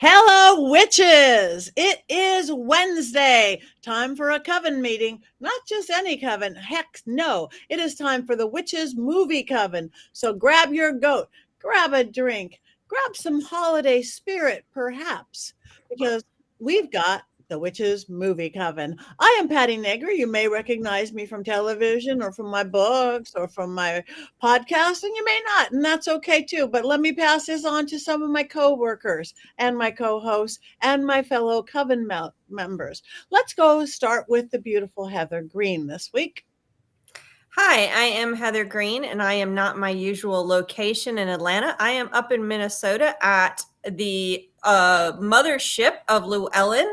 Hello, witches! It is Wednesday. Time for a coven meeting. Not just any coven. Heck, no. It is time for the Witches Movie Coven. So grab your goat, grab a drink, grab some holiday spirit, perhaps, because we've got the Witches Movie Coven. I am Patti Negri. You may recognize me from television or from my books or from my podcast, and you may not, and that's okay too. But let me pass this on to some of my co-workers and my co-hosts and my fellow coven members. Let's go start with the beautiful Heather Greene this week. Hi, I am Heather Greene, and I am not my usual location in Atlanta. I am up in Minnesota at the mothership of Llewellyn,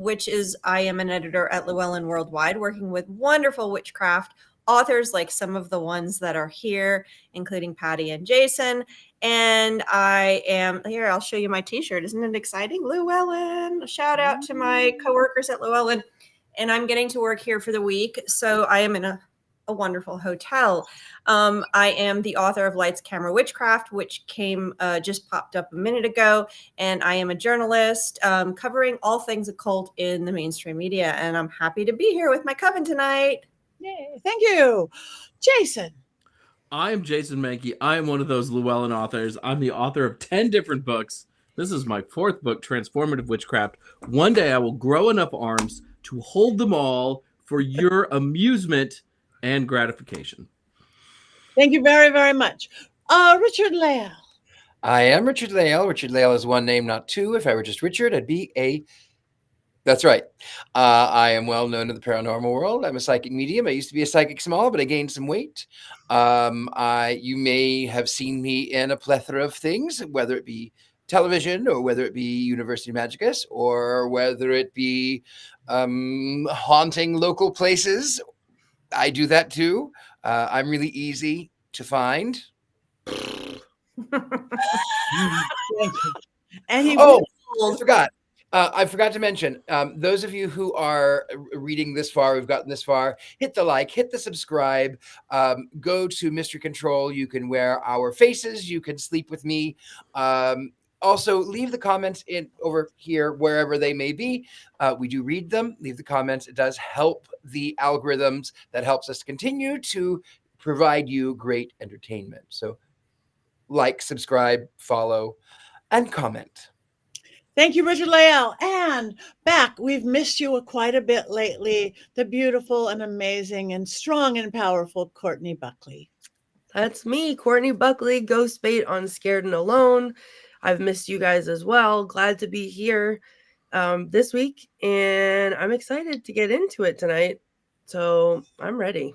which is, I am an editor at Llewellyn Worldwide, working with wonderful witchcraft authors like some of the ones that are here, including Patti and Jason. And I am here. I'll show you my t-shirt. Isn't it exciting? Llewellyn. A shout out to my coworkers at Llewellyn. And I'm getting to work here for the week. So I am in a wonderful hotel. I am the author of Lights, Camera, Witchcraft, which just popped up a minute ago. And I am a journalist covering all things occult in the mainstream media. And I'm happy to be here with my coven tonight. Yay, thank you. Jason. I am Jason Mankey. I am one of those Llewellyn authors. I'm the author of 10 different books. This is my 4th book, Transformative Witchcraft. One day I will grow enough arms to hold them all for your amusement and gratification. Thank you very, very much. Richard-Lael. I am Richard-Lael. Richard-Lael is one name, not two. If I were just Richard, I'd be a... That's right. I am well known in the paranormal world. I'm a psychic medium. I used to be a psychic small, but I gained some weight. You may have seen me in a plethora of things, whether it be television or whether it be University Magicus or whether it be haunting local places. I do that too. I'm really easy to find. I forgot. I forgot to mention, those of you who are reading this far, who've gotten this far, hit the like, hit the subscribe, go to Mystery Control. You can wear our faces. You can sleep with me. Also, leave the comments over here, wherever they may be. We do read them. Leave the comments. It does help the algorithms. That helps us continue to provide you great entertainment. So like, subscribe, follow, and comment. Thank you, Richard-Lael. And back, we've missed you quite a bit lately. The beautiful and amazing and strong and powerful Courtney Buckley. That's me, Courtney Buckley, Ghost Bait on Scared and Alone. I've missed you guys as well. Glad to be here this week, and I'm excited to get into it tonight. So I'm ready.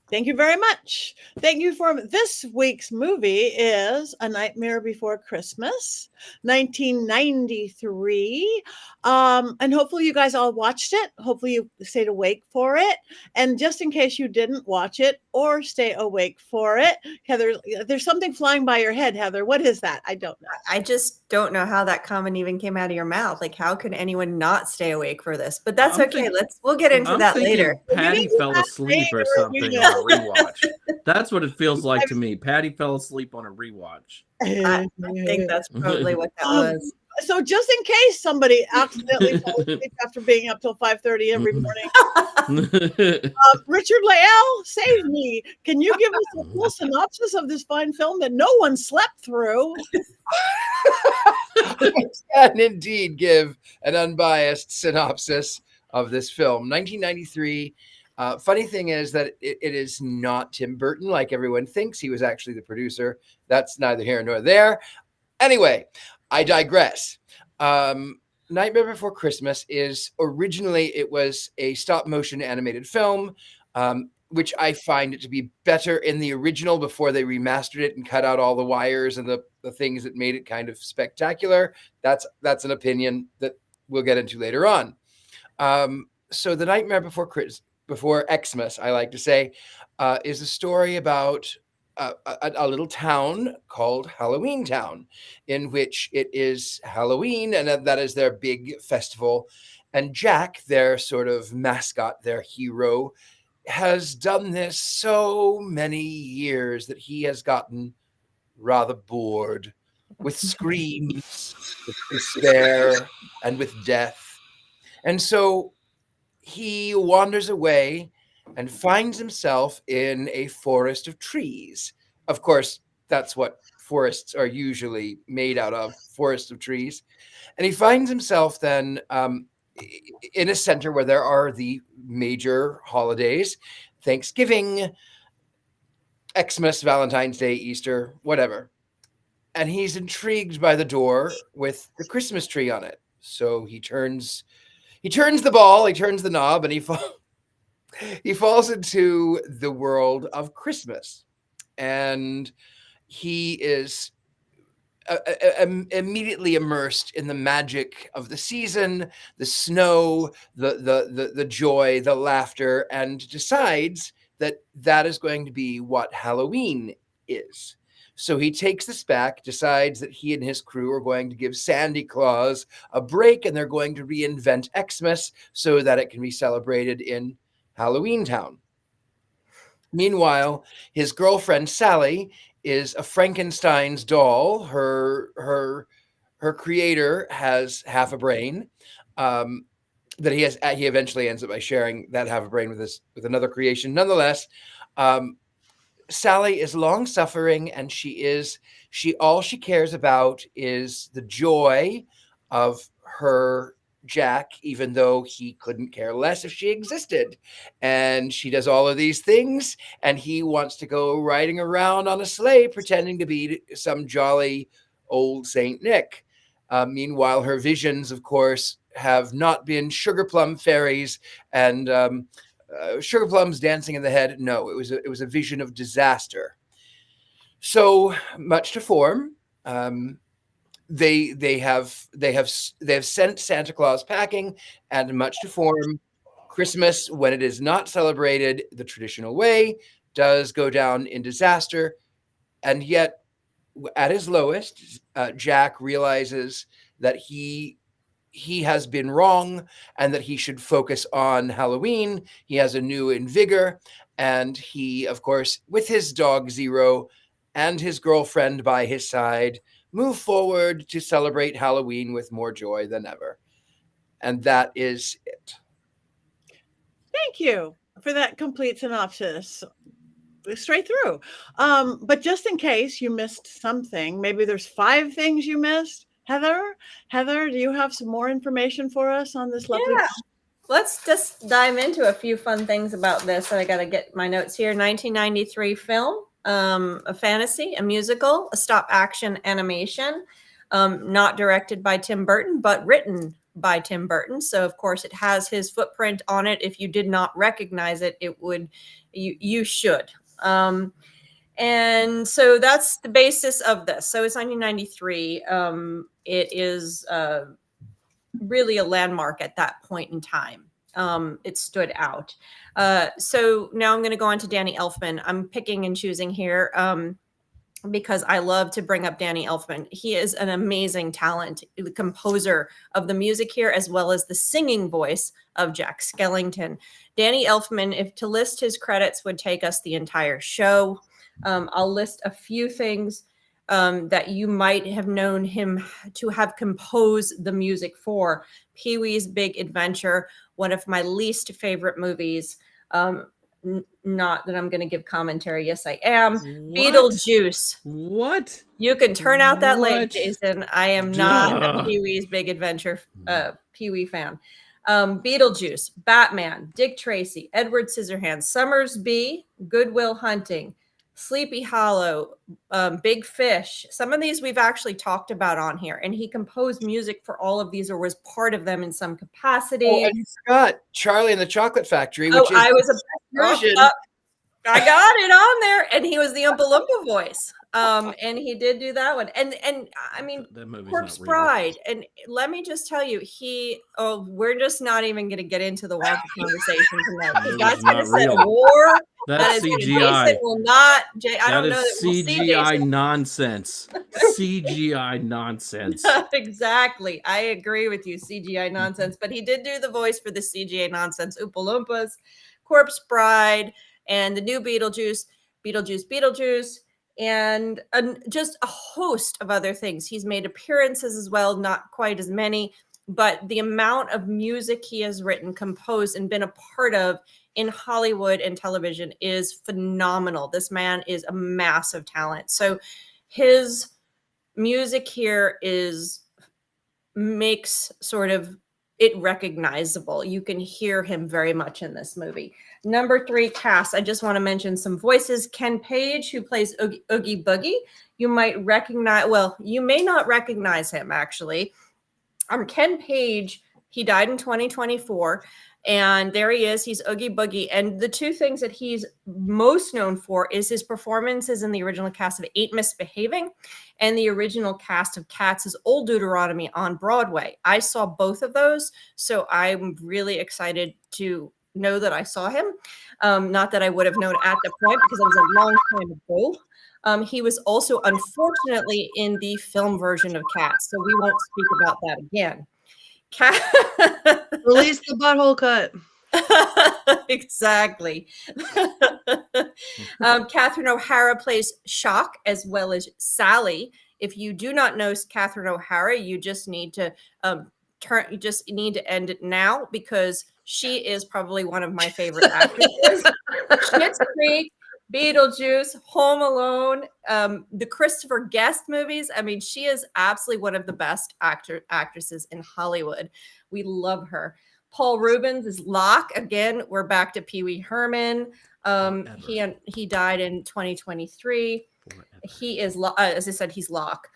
Thank you very much. Thank you for this week's movie is A Nightmare Before Christmas, 1993. And hopefully you guys all watched it. Hopefully you stayed awake for it. And just in case you didn't watch it or stay awake for it, Heather, there's something flying by your head, Heather. What is that? I don't know. I just don't know how that comment even came out of your mouth. Like, how could anyone not stay awake for this? But that's okay. We'll get into that later. Patti fell asleep or something on a rewatch. That's what it feels like to me. Patti fell asleep on a rewatch. I think that's probably what that was. So just in case somebody accidentally falls asleep after being up till 5:30 every morning, Richard-Lael, save me. Can you give us a full synopsis of this fine film that no one slept through? I can indeed give an unbiased synopsis of this film. 1993. Funny thing is that it is not Tim Burton like everyone thinks. He was actually the producer. That's neither here nor there. Anyway, I digress. Nightmare Before Christmas is originally, it was a stop motion animated film, which I find it to be better in the original before they remastered it and cut out all the wires and the things that made it kind of spectacular. That's an opinion that we'll get into later on. So the Nightmare Before Xmas, I like to say, is a story about a little town called Halloween Town, in which it is Halloween, and that is their big festival. And Jack, their sort of mascot, their hero, has done this so many years that he has gotten rather bored with screams, with despair, and with death. And so he wanders away and finds himself in a forest of trees. Of course, that's what forests are usually made out of, forests of trees. And he finds himself then in a center where there are the major holidays, Thanksgiving, Xmas, Valentine's Day, Easter, whatever. And he's intrigued by the door with the Christmas tree on it. So he turns the ball, he turns the knob, and he falls into the world of Christmas. And he is immediately immersed in the magic of the season, the snow, the joy, the laughter, and decides that that is going to be what Halloween is. So he takes this back, decides that he and his crew are going to give Sandy Claus a break, and they're going to reinvent Xmas so that it can be celebrated in Halloween Town. Meanwhile, his girlfriend Sally is a Frankenstein's doll. Her creator has half a brain that he has. He eventually ends up by sharing that half a brain with another creation. Nonetheless, Sally is long suffering, and all she cares about is the joy of her Jack, even though he couldn't care less if she existed. And she does all of these things, and he wants to go riding around on a sleigh pretending to be some jolly old Saint Nick. Meanwhile, her visions, of course, have not been sugar plum fairies and sugar plums dancing in the head. No, it was a vision of disaster. So much to form, they have sent Santa Claus packing, and much to form, Christmas, when it is not celebrated the traditional way, does go down in disaster. And yet, at his lowest, Jack realizes that he has been wrong and that he should focus on Halloween. He has a new vigor, and he, of course, with his dog Zero and his girlfriend by his side, move forward to celebrate Halloween with more joy than ever. And that is it. Thank you for that complete synopsis. Straight through. But just in case you missed something, maybe there's 5 things you missed. Heather, do you have some more information for us on this lovely? Yeah. Let's just dive into a few fun things about this. I got to get my notes here. 1993 film, a fantasy, a musical, a stop action animation, not directed by Tim Burton, but written by Tim Burton. So of course it has his footprint on it. If you did not recognize it, you should. And so that's the basis of this. So it's 1993. It is really a landmark at that point in time. It stood out. So now I'm going to go on to Danny Elfman. I'm picking and choosing here because I love to bring up Danny Elfman. He is an amazing talent, the composer of the music here, as well as the singing voice of Jack Skellington. Danny Elfman, if to list his credits would take us the entire show. I'll list a few things that you might have known him to have composed the music for. Pee-wee's Big Adventure, one of my least favorite movies. Not that I'm going to give commentary. Yes, I am. What? Beetlejuice. What? You can turn out that light, Jason. I am not a Pee-wee's Big Adventure Pee-wee fan. Beetlejuice, Batman, Dick Tracy, Edward Scissorhands, Summers Bee, Good Will Hunting, Sleepy Hollow, Big Fish. Some of these we've actually talked about on here, and he composed music for all of these or was part of them in some capacity. Oh, and you forgot Charlie and the Chocolate Factory, which I got it on there, and he was the Oompa Loompa voice. And he did do that one. And I mean, Corpse Bride. And let me just tell you, we're just not even going to get into the Wonka conversation tonight. That's going to set a war. That's CGI. Jason will not. I don't know that CGI nonsense. CGI nonsense. Exactly. I agree with you. CGI nonsense. But he did do the voice for the CGI nonsense Oompa Loompas, Corpse Bride, and the new Beetlejuice. and just a host of other things. He's made appearances as well, not quite as many, but the amount of music he has written, composed, and been a part of in Hollywood and television is phenomenal. This man is a massive talent. So his music here makes sort of it recognizable. You can hear him very much in this movie. Number 3, cast. I just want to mention some voices. Ken Page, who plays Oogie Boogie. You might recognize, well, you may not recognize him actually. Ken Page, he died in 2024. And there he is. He's Oogie Boogie. And the two things that he's most known for is his performances in the original cast of Ain't Misbehaving and the original cast of Cats' Old Deuteronomy on Broadway. I saw both of those, so I'm really excited to know that I saw him. Not that I would have known at the point because it was a long time ago. He was also, unfortunately, in the film version of Cats, so we won't speak about that again. Release the butthole cut. Exactly. Catherine O'Hara plays Shock as well as Sally. If you do not know Catherine O'Hara, you just need to end it now, because she is probably one of my favorite actresses. Schitt's Creek, Beetlejuice, Home Alone, the Christopher Guest movies. I mean, she is absolutely one of the best actresses in Hollywood. We love her. Paul Rubens is Locke. Again, we're back to Pee Wee Herman. He died in 2023. He is, as I said, he's Locke.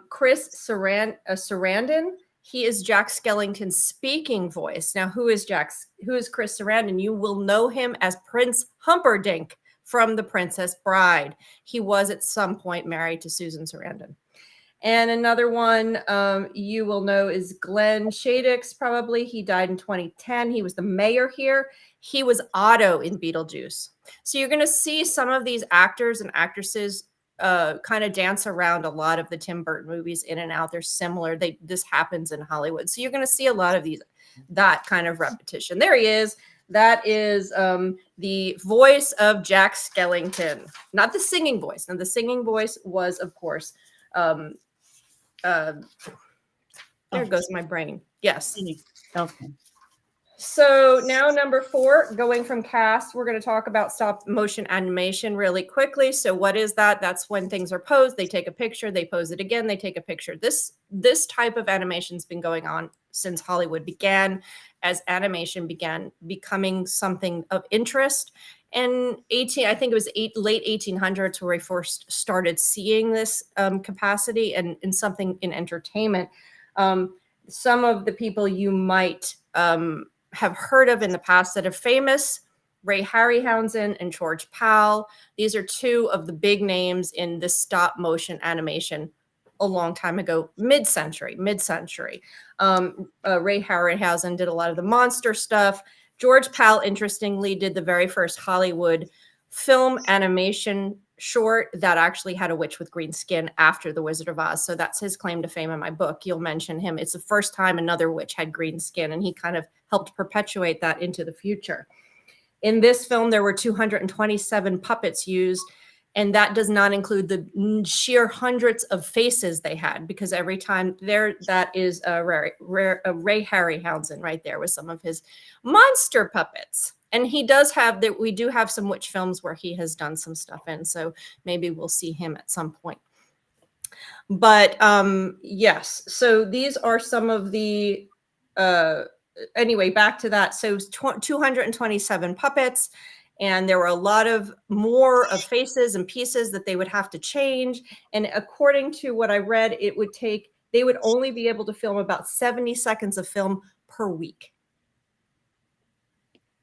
Chris Sarandon. He is Jack Skellington's speaking voice. Now, who is Chris Sarandon? You will know him as Prince Humperdinck from The Princess Bride. He was at some point married to Susan Sarandon. And another one you will know is Glenn Shadix, probably. He died in 2010. He was the mayor here. He was Otto in Beetlejuice. So you're going to see some of these actors and actresses kind of dance around a lot of the Tim Burton movies in and out. They're similar. This happens in Hollywood. So you're going to see a lot of that kind of repetition. There he is. That is the voice of Jack Skellington, not the singing voice. Now, the singing voice was, of course, there goes my brain. Yes. Okay. So now number 4, going from cast, we're going to talk about stop motion animation really quickly. So what is that? That's when things are posed. They take a picture, they pose it again, they take a picture. This type of animation has been going on since Hollywood began, as animation began becoming something of interest. And I think it was late 1800s where we first started seeing this capacity and something in entertainment. Some of the people you might have heard of in the past that are famous, Ray Harryhausen and George Pal. These are two of the big names in the stop motion animation a long time ago, mid-century. Ray Harryhausen did a lot of the monster stuff. George Pal, interestingly, did the very first Hollywood film animation short that actually had a witch with green skin after The Wizard of Oz. So that's his claim to fame in my book. You'll mention him. It's the first time another witch had green skin, and he kind of helped perpetuate that into the future. In this film, there were 227 puppets used, and that does not include the sheer hundreds of faces they had, because every time that is Ray Harryhausen right there with some of his monster puppets. And he does have that. We do have some witch films where he has done some stuff in, so maybe we'll see him at some point. But yes, so these are some of the anyway, back to that. So 227 puppets, and there were a lot of more of faces and pieces that they would have to change. And according to what I read, they would only be able to film about 70 seconds of film per week.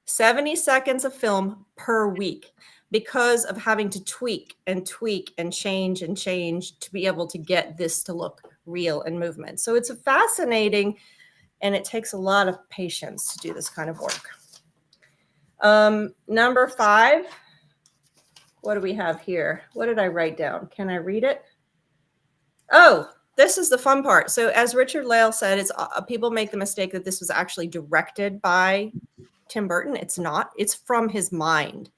70 seconds of film per week, because of having to tweak and change to be able to get this to look real and movement. So it's fascinating, and it takes a lot of patience to do this kind of work. Number 5, what do we have here? What did I write down? Can I read it? Oh, this is the fun part. So as Richard-Lael said, it's people make the mistake that this was actually directed by Tim Burton. It's not. It's from his mind.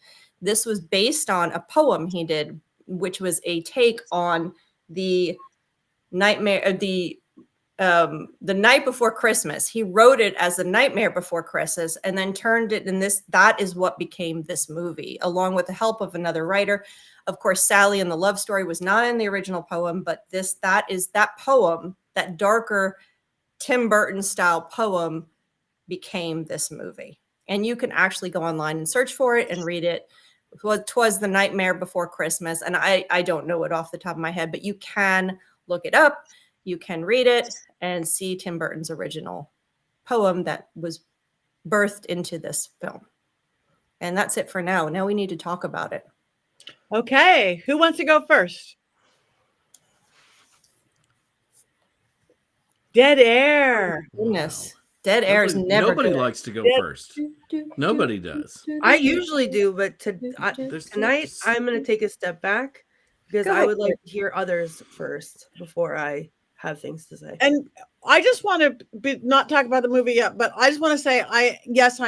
This was based on a poem he did which was a take on the nightmare, the Night Before Christmas. He wrote it as The Nightmare Before Christmas and then turned it in this. That is what became this movie, along with the help of another writer. Of course, Sally and the Love Story was not in the original poem, but that poem, that darker Tim Burton style poem, became this movie. And you can actually go online and search for it and read it. Twas The Nightmare Before Christmas. And I don't know it off the top of my head, but you can look it up. You can read it and see Tim Burton's original poem that was birthed into this film. And that's it for now. Now we need to talk about it. Okay, who wants to go first? Dead air. Goodness. Dead air is never Nobody good. likes to go first. Nobody does. I usually do, but tonight I'm going to take a step back because Go I ahead. would like to hear others first before I have things to say. And I just want to not talk about the movie yet, but I just want to say, I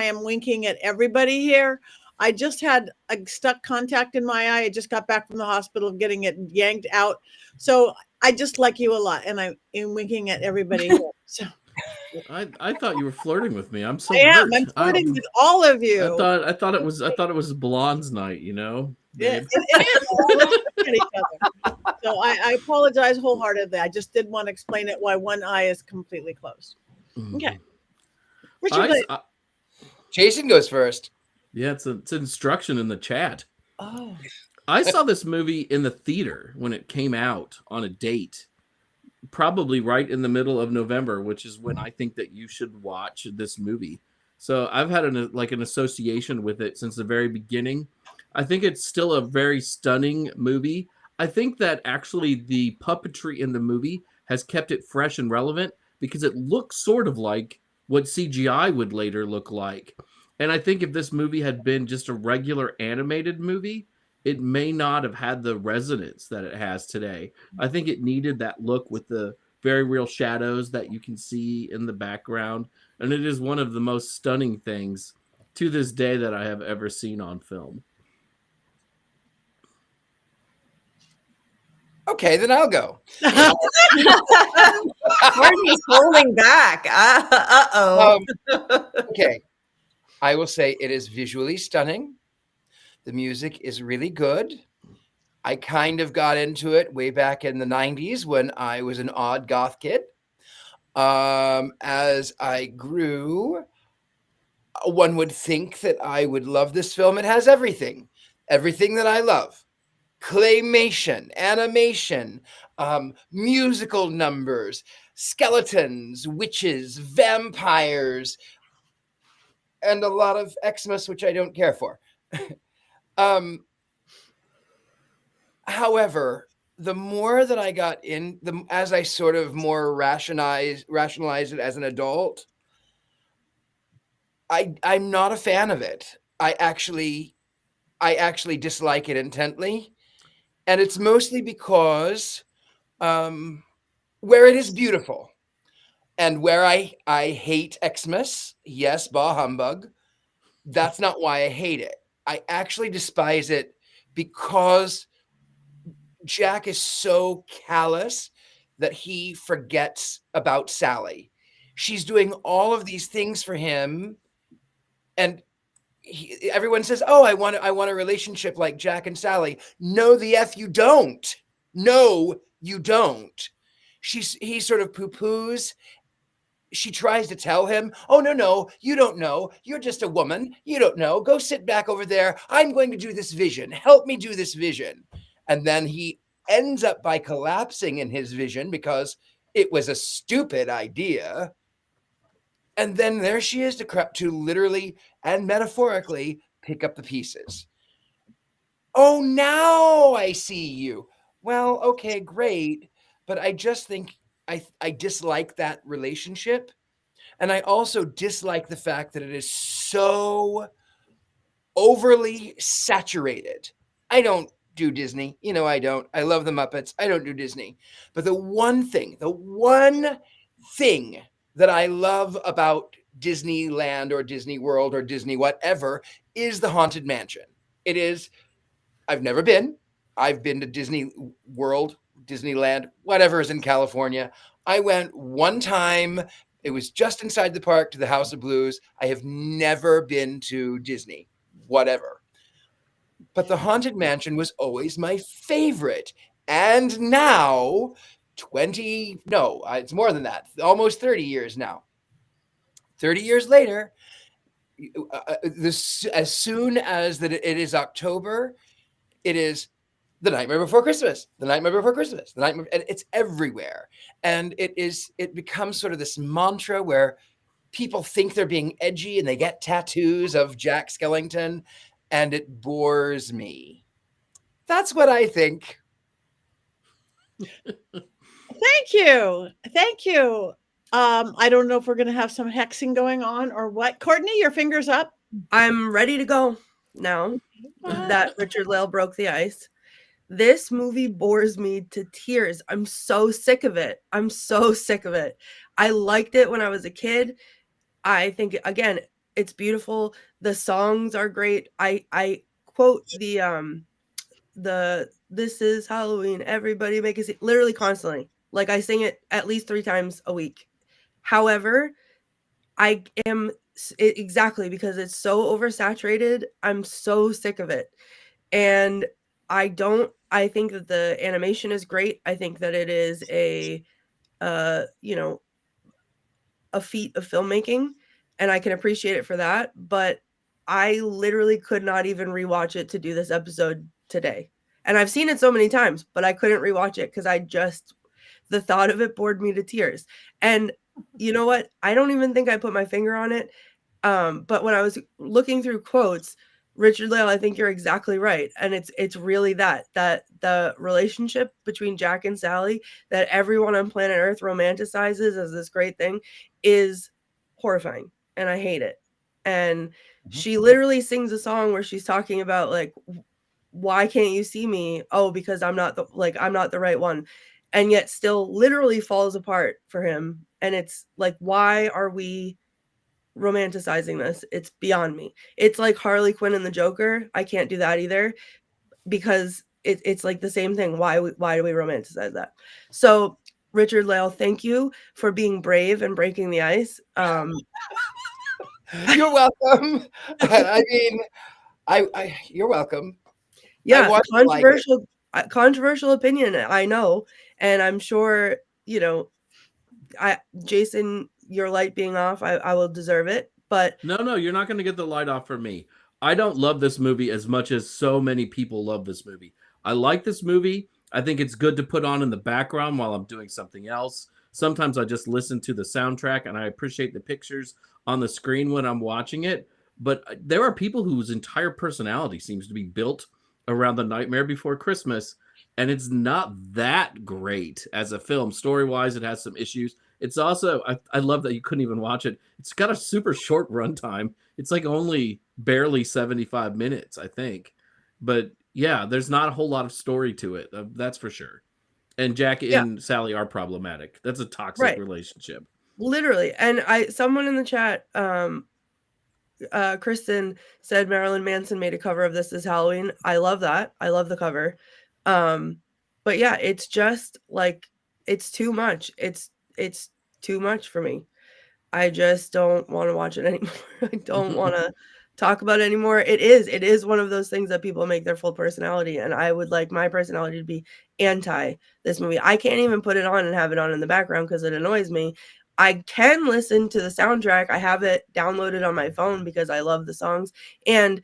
am winking at everybody here. I just had a stuck contact in my eye. I just got back from the hospital getting it yanked out. So I just like you a lot, and I'm winking at everybody here. So I thought you were flirting with me. I'm so I am. hurt. I'm flirting with all of you. I thought it was Blonde's night, you know? Yeah, babe? it is. We're looking at each other. So I apologize wholeheartedly. I just did want to explain it why one eye is completely closed. Okay. Richard-Lael. Jason goes first. Yeah, it's instruction in the chat. Oh. I saw this movie in the theater when it came out on a date, probably right in the middle of November, which is when I think that you should watch this movie. So I've had an association with it since the very beginning. I think it's still a very stunning movie. I think that actually the puppetry in the movie has kept it fresh and relevant because it looks sort of like what CGI would later look like. And I think if this movie had been just a regular animated movie, it may not have had the resonance that it has today. I think it needed that look with the very real shadows that you can see in the background. And it is one of the most stunning things to this day that I have ever seen on film. Okay, then I'll go. Courtney's holding back. Uh-oh. Okay. I will say it is visually stunning. The music is really good. I kind of got into it way back in the 90s when I was an odd goth kid. As I grew, one would think that I would love this film. It has everything that I love. Claymation, animation, musical numbers, skeletons, witches, vampires, and a lot of Xmas, which I don't care for. However, the more that I got in, as I sort of more rationalize it as an adult, I'm not a fan of it. I actually dislike it intently. And it's mostly because where it is beautiful and where I hate Xmas, yes, bah humbug, that's not why I hate it. I actually despise it because Jack is so callous that he forgets about Sally. She's doing all of these things for him, and everyone says, "Oh, I want a relationship like Jack and Sally." No, the F you don't. No, you don't. He sort of poo-poos. She tries to tell him, "Oh, no, you don't know. You're just a woman. You don't know. Go sit back over there. I'm going to do this vision. Help me do this vision." And then he ends up by collapsing in his vision because it was a stupid idea. And then there she is to literally and metaphorically pick up the pieces. "Oh, now I see you." Well, okay, great. But I just think I dislike that relationship. And I also dislike the fact that it is so overly saturated. I don't do Disney. You know, I don't. I love the Muppets. I don't do Disney. But the one thing that I love about Disneyland or Disney World or Disney whatever is the Haunted Mansion. It is, I've never been. I've been to Disney World, Disneyland, whatever is in California. I went one time. It was just inside the park to the House of Blues. I have never been to Disney, whatever. But the Haunted Mansion was always my favorite. And now, it's more than that, almost 30 years now. 30 years later, as soon as it is October, it is The Nightmare Before Christmas, The Nightmare Before Christmas, and it's everywhere. And it becomes sort of this mantra where people think they're being edgy and they get tattoos of Jack Skellington, and it bores me. That's what I think. Thank you. Thank you. I don't know if we're going to have some hexing going on or what. Courtney, your fingers up. I'm ready to go now that Richard-Lael broke the ice. This movie bores me to tears. I'm so sick of it. I'm so sick of it. I liked it when I was a kid. I think, again, it's beautiful. The songs are great. I quote the "This is Halloween, everybody make it," literally constantly. Like, I sing it at least 3 times a week. However, I am exactly because it's so oversaturated. I'm so sick of it. And I think that the animation is great. I think that it is a feat of filmmaking, and I can appreciate it for that. But I literally could not even rewatch it to do this episode today. And I've seen it so many times, but I couldn't rewatch it because the thought of it bored me to tears. And you know what? I don't even think I put my finger on it. But when I was looking through quotes, Richard-Lael, I think you're exactly right. And it's really that the relationship between Jack and Sally that everyone on planet Earth romanticizes as this great thing is horrifying. And I hate it. And she literally sings a song where she's talking about, like, why can't you see me? Oh, because I'm not the right one. And yet still literally falls apart for him. And it's like, why are we romanticizing this? It's beyond me. It's like Harley Quinn and the Joker. I can't do that either because it's like the same thing. Why do we romanticize that? So Richard-Lael, thank you for being brave and breaking the ice. You're welcome. I mean, you're welcome. Yeah, controversial opinion, I know, and I'm sure, Jason, your light being off, I will deserve it, but No, you're not going to get the light off from me. I don't love this movie as much as so many people love this movie. I like this movie. I think it's good to put on in the background while I'm doing something else. Sometimes I just listen to the soundtrack and I appreciate the pictures on the screen when I'm watching it. But there are people whose entire personality seems to be built around The Nightmare Before Christmas, and it's not that great as a film. Story-wise, it has some issues. It's also, I love that you couldn't even watch it. It's got a super short runtime. It's like only barely 75 minutes, I think. But yeah, there's not a whole lot of story to it. That's for sure. And Jack and Sally are problematic. That's a toxic relationship. Literally. And someone in the chat, Kristen said Marilyn Manson made a cover of This Is Halloween. I love that. I love the cover. But yeah, it's just like, it's too much. It's too much for me. I just don't want to watch it anymore. I don't want to talk about it anymore. It is one of those things that people make their full personality, and I would like my personality to be anti this movie. I can't even put it on and have it on in the background because it annoys me. I can listen to the soundtrack. I have it downloaded on my phone because I love the songs. And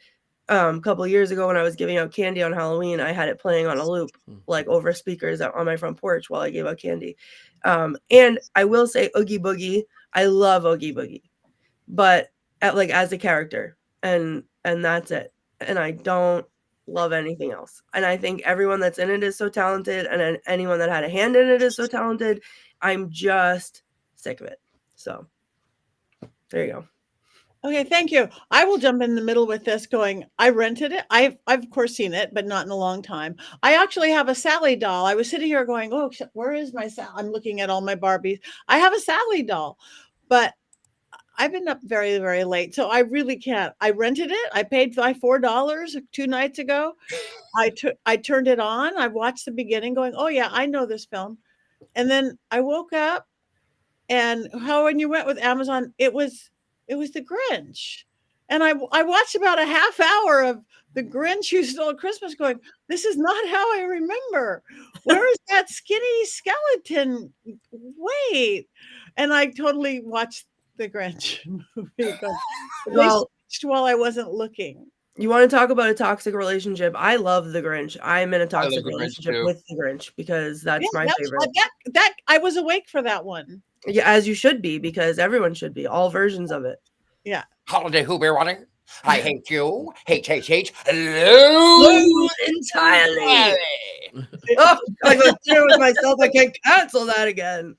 a couple of years ago when I was giving out candy on Halloween, I had it playing on a loop, like over speakers on my front porch while I gave out candy. And I will say Oogie Boogie. I love Oogie Boogie, but as a character, and that's it. And I don't love anything else. And I think everyone that's in it is so talented, and anyone that had a hand in it is so talented. I'm just sick of it. So there you go. Okay, thank you. I will jump in the middle with this going, I rented it. I've of course seen it, but not in a long time. I actually have a Sally doll. I was sitting here going, oh, where is my Sally? I'm looking at all my Barbies. I have a Sally doll, but I've been up very, very late, so I really can't. I rented it. I paid my $4 2 nights ago. I turned it on. I watched the beginning, going, "Oh yeah, I know this film," and then I woke up, and how when you went with Amazon, it was The Grinch, and I watched about a half hour of The Grinch Who Stole Christmas, going, "This is not how I remember. Where is that skinny skeleton? Wait," and I totally watched The Grinch movie, but at least Well, watched while I wasn't looking. you want to talk about a toxic relationship? I love The Grinch. I'm in a toxic The Grinch relationship too. with The Grinch because that's Yeah, my favorite. that I was awake for that one. Yeah, as you should be, because everyone should be. All versions of it. Yeah. Holiday Who Bear Water. I hate you. Hate. Lose entirely. Oh, I go through with myself. I can't cancel that again.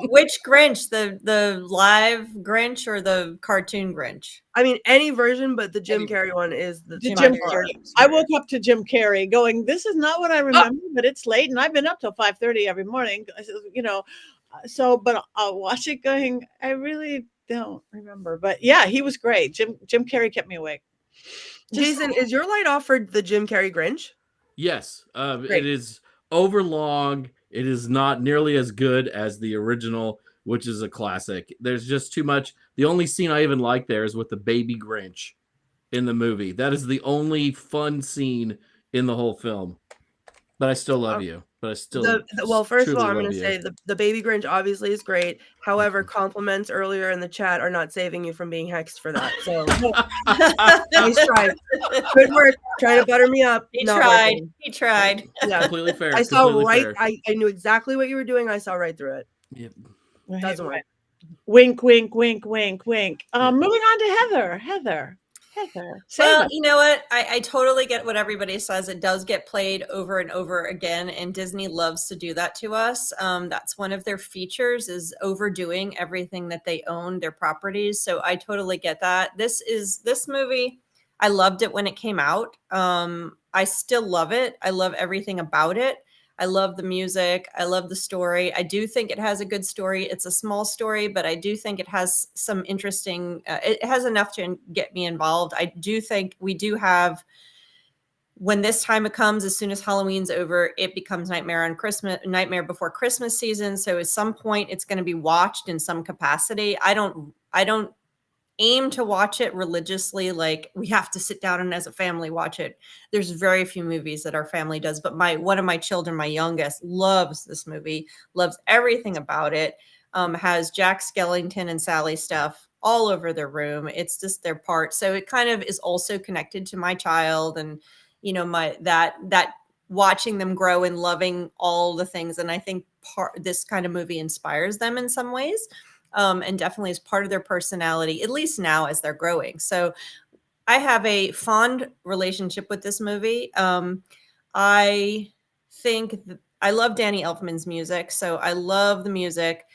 Which Grinch? The live Grinch or the cartoon Grinch? I mean, any version, but the Jim Carrey one is the The my Jim favorite. Carrey. I woke up to Jim Carrey going, "This is not what I remember, but it's late and I've been up till 5:30 every morning." I said, so but I'll watch it going, I really don't remember. But yeah, he was great. Jim Carrey kept me awake. Jason, is your light offered the Jim Carrey Grinch? Yes, Great. it is overlong. It is not nearly as good as the original, which is a classic. There's just too much. The only scene I even like there is with the baby Grinch in the movie. That is the only fun scene in the whole film. But I still love you. But I still Well, first of truly all, I'm love going to you. say the baby Grinch obviously is great. However, compliments earlier in the chat are not saving you from being hexed for that. So nice try. Good work. Trying to butter me up. He Not tried. working. He tried. Yeah. Completely fair. I saw completely right. fair. I knew exactly what you were doing. I saw right through it. Yep. Doesn't work. Wink, wink, wink, wink, wink. Moving on to Heather. Save Well, us. you know what? I totally get what everybody says. It does get played over and over again, and Disney loves to do that to us. That's one of their features, is overdoing everything that they own, their properties. So I totally get that. This movie, I loved it when it came out. I still love it. I love everything about it. I love the music. I love the story. I do think it has a good story. It's a small story, but I do think it has some interesting, it has enough to get me involved. I do think we do have, when this time it comes, as soon as Halloween's over, it becomes Nightmare Before Christmas season. So at some point it's going to be watched in some capacity. I don't aim to watch it religiously, like we have to sit down and as a family watch it. There's very few movies that our family does, but one of my children, my youngest, loves this movie, loves everything about it. Has Jack Skellington and Sally stuff all over their room. It's just their part. So it kind of is also connected to my child, and that watching them grow and loving all the things. And I think this kind of movie inspires them in some ways. And definitely is part of their personality, at least now as they're growing. So I have a fond relationship with this movie. I think I love Danny Elfman's music. So I love the music.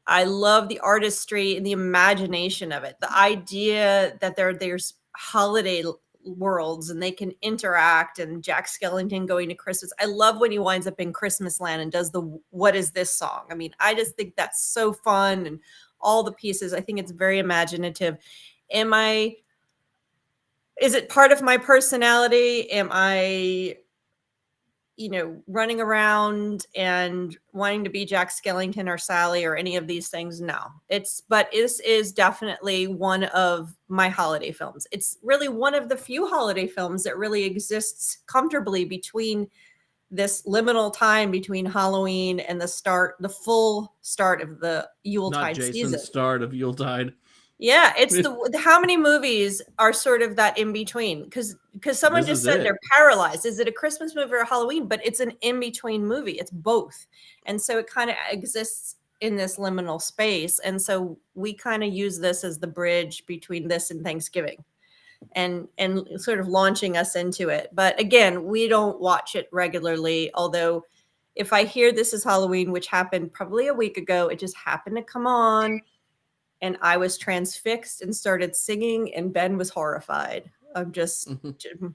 I love the artistry and the imagination of it. The idea that there's holiday worlds and they can interact, and Jack Skellington going to Christmas. I love when he winds up in Christmas land and does the "What Is This" song. I mean, I just think that's so fun, and all the pieces. I think it's very imaginative. Is it part of my personality? Am I, running around and wanting to be Jack Skellington or Sally or any of these things? No, but this is definitely one of my holiday films. It's really one of the few holiday films that really exists comfortably between this liminal time between Halloween and the full start of the Yuletide Not season. Jason's start of Yuletide. Yeah, it's how many movies are sort of that in between? Because someone just said they're paralyzed. Is it a Christmas movie or a Halloween? But it's an in between movie. It's both, and so it kind of exists in this liminal space. And so we kind of use this as the bridge between this and Thanksgiving, and sort of launching us into it. But again, we don't watch it regularly. Although, if I hear This Is Halloween, which happened probably a week ago, it just happened to come on. And I was transfixed and started singing, and Ben was horrified.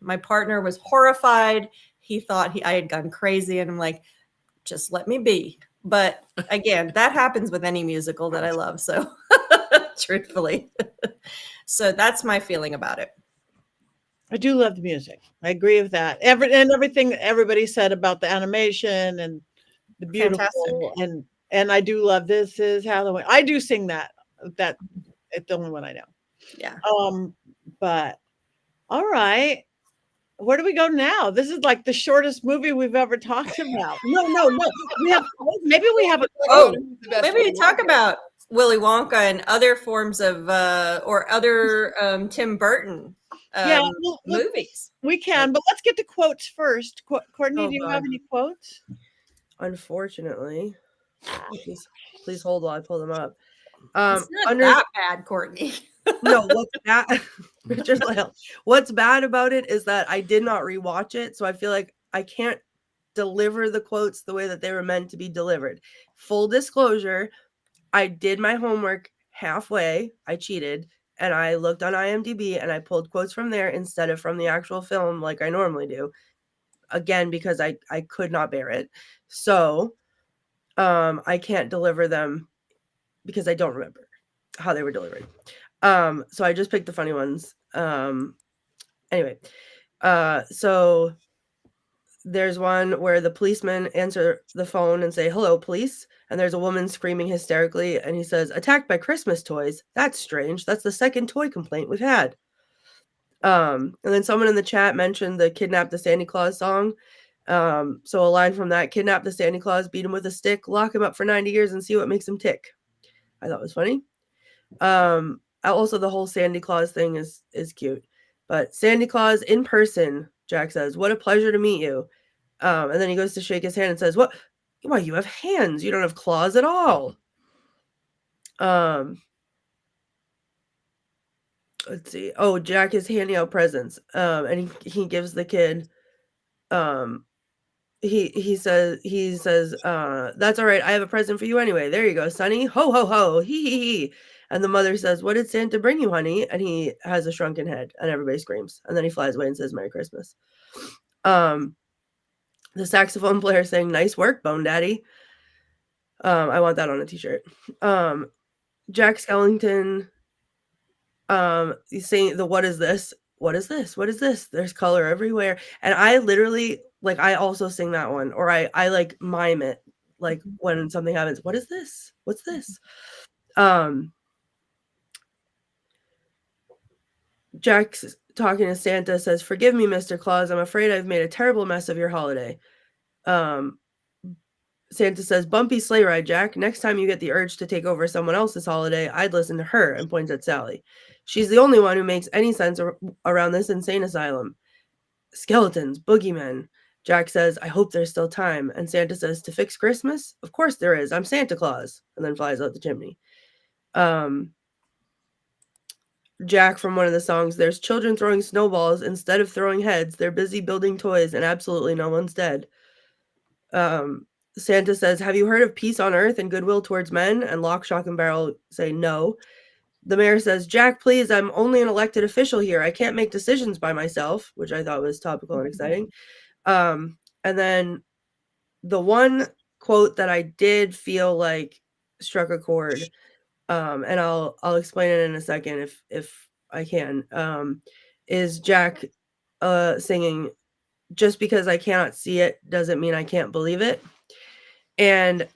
My partner was horrified. He thought I had gone crazy, and I'm like, just let me be. But again, that happens with any musical that I love. So truthfully. So that's my feeling about it. I do love the music. I agree with that. Everything that everybody said about the animation and the beautiful and I do love This Is Halloween. I do sing that. It's the only one I know. Yeah. But all right. Where do we go now? This is like the shortest movie we've ever talked about. No. Maybe we have a maybe we talk about Willy Wonka and other forms of or other Tim Burton movies. We can, but let's get to quotes first. Courtney, do you have any quotes? Unfortunately. Please hold while I pull them up. It's not that bad, Courtney. No, what's bad? Richard-Lael. What's bad about it is that I did not rewatch it, so I feel like I can't deliver the quotes the way that they were meant to be delivered. Full disclosure, I did my homework halfway. I cheated, and I looked on IMDb, and I pulled quotes from there instead of from the actual film like I normally do. Again, because I could not bear it. So I can't deliver them because I don't remember how they were delivered. So I just picked the funny ones. Anyway, so there's one where the policemen answer the phone and say, "Hello, police." And there's a woman screaming hysterically. And he says, "Attacked by Christmas toys. That's strange. That's the second toy complaint we've had." And then someone in the chat mentioned the Kidnap the Santa Claus song. So a line from that: "Kidnap the Santa Claus, beat him with a stick, lock him up for 90 years and see what makes him tick." I thought it was funny. Also, the whole Santa Claus thing is cute. But Santa Claus in person, Jack says, "What a pleasure to meet you." And then he goes to shake his hand and says, "What? Why, you have hands. You don't have claws at all." Let's see. Oh, Jack is handing out presents. And he gives the kid, he says, "That's all right. I have a present for you anyway. There you go, Sonny. Ho, ho, ho. Hee, hee, hee." And the mother says, "What did Santa bring you, honey?" And he has a shrunken head, and everybody screams. And then he flies away and says, "Merry Christmas." The saxophone player saying, "Nice work, Bone Daddy." I want that on a t-shirt. Jack Skellington, he's saying "What is this? What is this? What is this? There's color everywhere." And I literally, like, I also sing that one, or I like mime it, like when something happens. "What is this? What's this?" Jack's talking to Santa, says, "Forgive me, Mr. Claus. I'm afraid I've made a terrible mess of your holiday." Santa says, "Bumpy sleigh ride, Jack. Next time you get the urge to take over someone else's holiday, I'd listen to her," and points at Sally. "She's the only one who makes any sense around this insane asylum. Skeletons, boogeymen." Jack says, "I hope there's still time." And Santa says, "To fix Christmas? Of course there is. I'm Santa Claus." And then flies out the chimney. Jack from one of the songs, "There's children throwing snowballs instead of throwing heads. They're busy building toys and absolutely no one's dead." Santa says, "Have you heard of peace on earth and goodwill towards men?" And Lock, Shock, and Barrel say no. The mayor says, "Jack, please, I'm only an elected official here. I can't make decisions by myself," which I thought was topical and exciting. And then the one quote that I did feel like struck a chord, and I'll explain it in a second if I can, is Jack singing, "Just because I cannot see it doesn't mean I can't believe it." And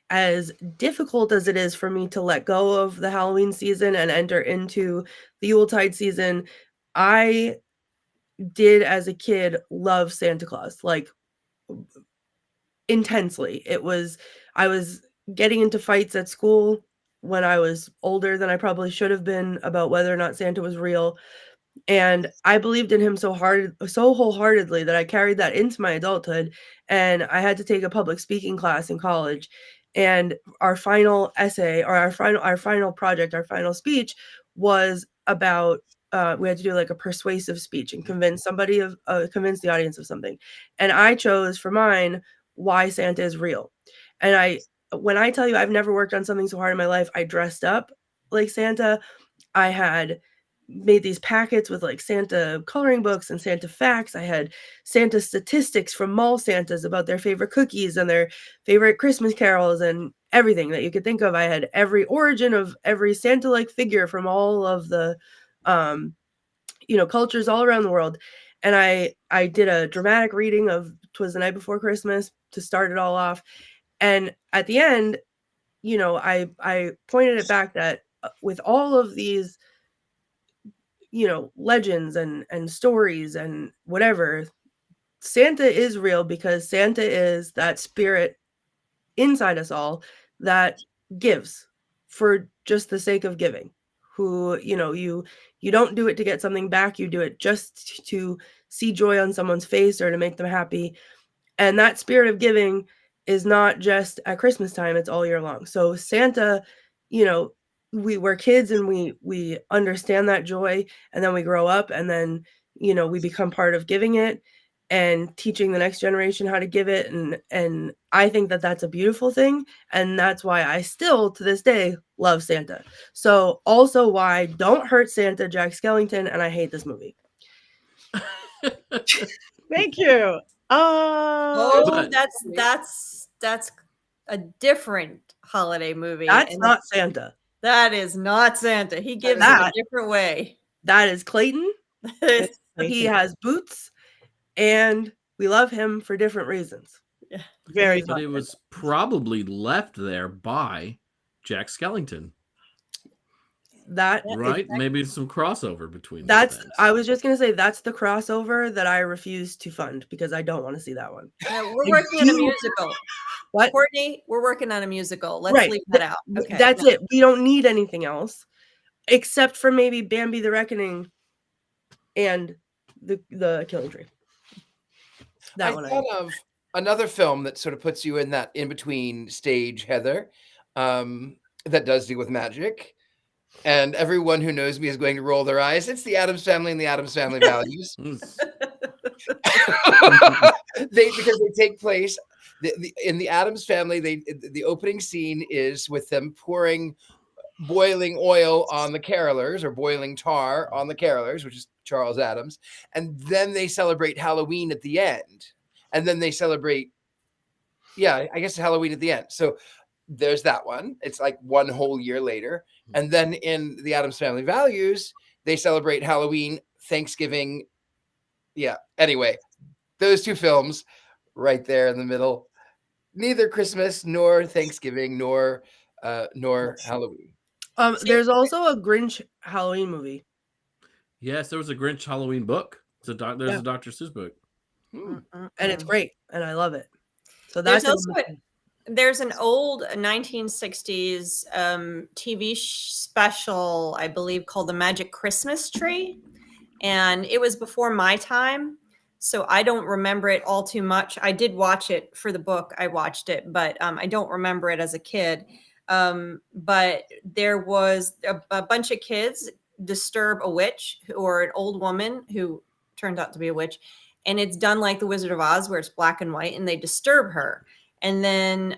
as difficult as it is for me to let go of the Halloween season and enter into the Yuletide season, I did as a kid love Santa Claus, like intensely. I was getting into fights at school when I was older than I probably should have been about whether or not Santa was real. And I believed in him so wholeheartedly that I carried that into my adulthood. And I had to take a public speaking class in college. And our final essay, or our final project, our final speech was about, we had to do like a persuasive speech and convince the audience of something. And I chose for mine why Santa is real. And when I tell you I've never worked on something so hard in my life, I dressed up like Santa. I had made these packets with like Santa coloring books and Santa facts. I had Santa statistics from mall Santas about their favorite cookies and their favorite Christmas carols and everything that you could think of. I had every origin of every Santa-like figure from all of the, cultures all around the world. And I did a dramatic reading of 'Twas the Night Before Christmas to start it all off. And at the end, I pointed it back that with all of these, legends and stories and whatever, Santa is real because Santa is that spirit inside us all that gives for just the sake of giving. Who, you don't do it to get something back. You do it just to see joy on someone's face or to make them happy. And that spirit of giving is not just at Christmas time, it's all year long. So Santa, we're kids and we understand that joy, and then we grow up and then, we become part of giving it and teaching the next generation how to give it. And I think that that's a beautiful thing. And that's why I still, to this day, love Santa. So also why Don't Hurt Santa, Jack Skellington, and I hate this movie. Thank you. That's a different holiday movie. That's not Santa. That is not Santa. He gives it a different way. That is Clayton. He has boots, and we love him for different reasons. Yeah. Very But it was probably left there by Jack Skellington. That right? Maybe some crossover between that's those things. I was just gonna say that's the crossover that I refuse to fund because I don't want to see that one. No, we're working on a musical. What? Courtney, we're working on a musical. Let's Right. leave that out. Okay. That's it. We don't need anything else except for maybe Bambi the Reckoning and the Killing Tree. That I one. thought of another film that sort of puts you in that in-between stage, Heather, that does deal with magic. And everyone who knows me is going to roll their eyes. It's the Addams Family and the Addams Family Values. Because they take place in the Addams Family. The opening scene is with them pouring boiling oil on the carolers, or boiling tar on the carolers, which is Charles Addams, and then they celebrate Halloween at the end, and then they celebrate, I guess Halloween at the end. So there's that one. It's like one whole year later. And then in the Addams Family Values, they celebrate Halloween, Thanksgiving. Yeah. Anyway, those two films right there in the middle. Neither Christmas nor Thanksgiving nor Halloween. There's also a Grinch Halloween movie. Yes, there was a Grinch Halloween book. There's a Dr. Seuss book. And it's great, and I love it. So There's that's also there's an old 1960s TV special, I believe, called The Magic Christmas Tree. And it was before my time, so I don't remember it all too much. I did watch it for the book. I watched it, but I don't remember it as a kid. But there was a bunch of kids disturb a witch or an old woman who turned out to be a witch. And it's done like The Wizard of Oz, where it's black and white, and they disturb her. And then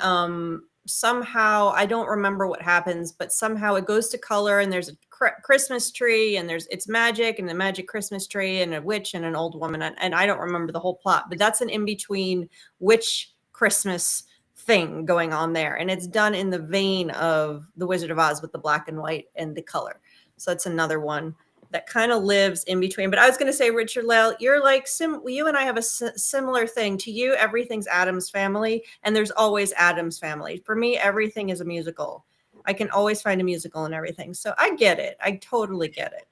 somehow, I don't remember what happens, but somehow it goes to color, and there's a Christmas tree, and it's magic, and the magic Christmas tree, and a witch and an old woman. And I don't remember the whole plot, but that's an in-between witch Christmas thing going on there. And it's done in the vein of The Wizard of Oz with the black and white and the color. So that's another one that kind of lives in between. But I was going to say, Richard-Lael, you're like, you and I have a similar thing. To you, everything's Addams Family, and there's always Addams Family. For me, everything is a musical. I can always find a musical and everything. So I get it. I totally get it.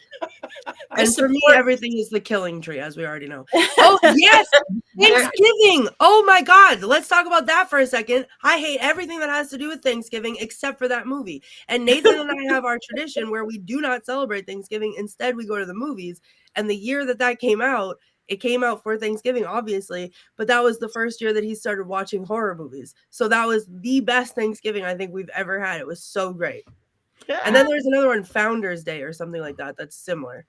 And for me, everything is The Killing Tree, as we already know. Oh, yes. Thanksgiving. Oh, my God. Let's talk about that for a second. I hate everything that has to do with Thanksgiving except for that movie. And Nathan and I have our tradition where we do not celebrate Thanksgiving. Instead, we go to the movies. And the year that came out, it came out for Thanksgiving, obviously, but that was the first year that he started watching horror movies. So that was the best Thanksgiving I think we've ever had. It was so great. Yeah. And then there's another one, Founders Day or something like that. That's similar.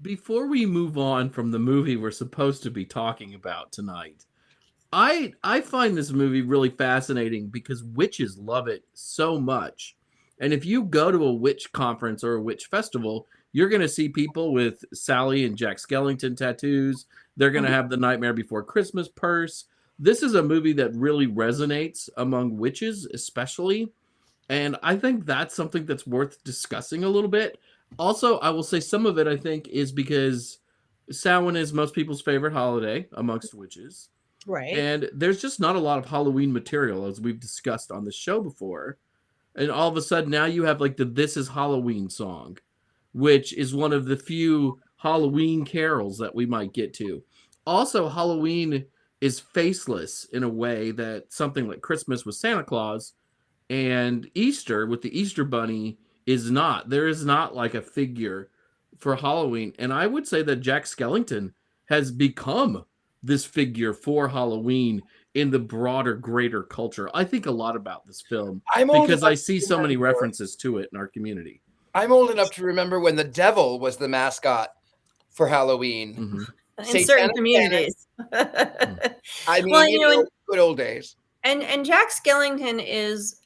Before we move on from the movie we're supposed to be talking about tonight, I find this movie really fascinating because witches love it so much. And if you go to a witch conference or a witch festival, you're going to see people with Sally and Jack Skellington tattoos. They're going to have the Nightmare Before Christmas purse. This is a movie that really resonates among witches, especially. And I think that's something that's worth discussing a little bit. Also, I will say some of it, I think, is because Samhain is most people's favorite holiday amongst witches. Right. And there's just not a lot of Halloween material, as we've discussed on the show before. And all of a sudden, now you have like the This Is Halloween song, which is one of the few Halloween carols that we might get to. Also, Halloween is faceless in a way that something like Christmas with Santa Claus and Easter with the Easter Bunny is not. There is not like a figure for Halloween. And I would say that Jack Skellington has become this figure for Halloween in the broader, greater culture. I think a lot about this film because I see so many references to it in our community. I'm old enough to remember when the devil was the mascot for Halloween. Mm-hmm. In certain communities. I mean, well, good old days. And Jack Skellington is